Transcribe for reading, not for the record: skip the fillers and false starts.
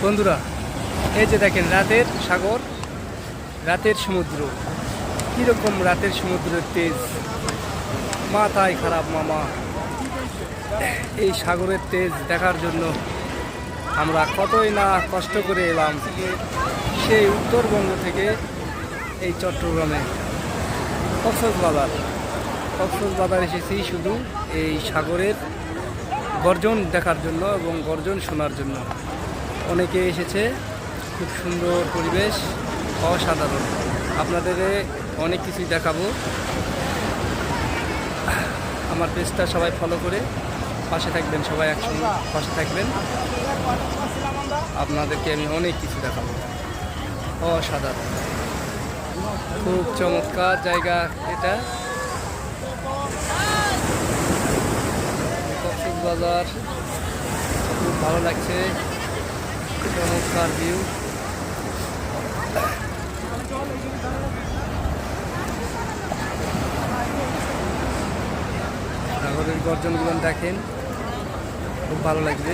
বন্ধুরা, এই যে দেখেন রাতের সাগর, রাতের সমুদ্র। কীরকম রাতের সমুদ্রের তেজ, মাথায় খারাপ মামা। এই সাগরের তেজ দেখার জন্য আমরা কতই না কষ্ট করে এলাম সেই উত্তরবঙ্গ থেকে এই চট্টগ্রামে কক্সবাজার এসেছি শুধু এই সাগরের গর্জন দেখার জন্য এবং গর্জন শোনার জন্য। অনেকে এসেছে, খুব সুন্দর পরিবেশ, অসাধারণ। আপনাদের অনেক কিছুই দেখাবো। আমার পেজটা সবাই ফলো করে পাশে থাকবেন, সবাই একসঙ্গে পাশে থাকবেন। আপনাদেরকে আমি অনেক কিছু দেখাবো, অসাধারণ, খুব চমৎকার জায়গা এটা। কক্সবাজার খুব ভালো লাগছে, চমৎকার ভিউ। সাগরের গর্জনগুলো দেখেন, খুব ভালো লাগবে।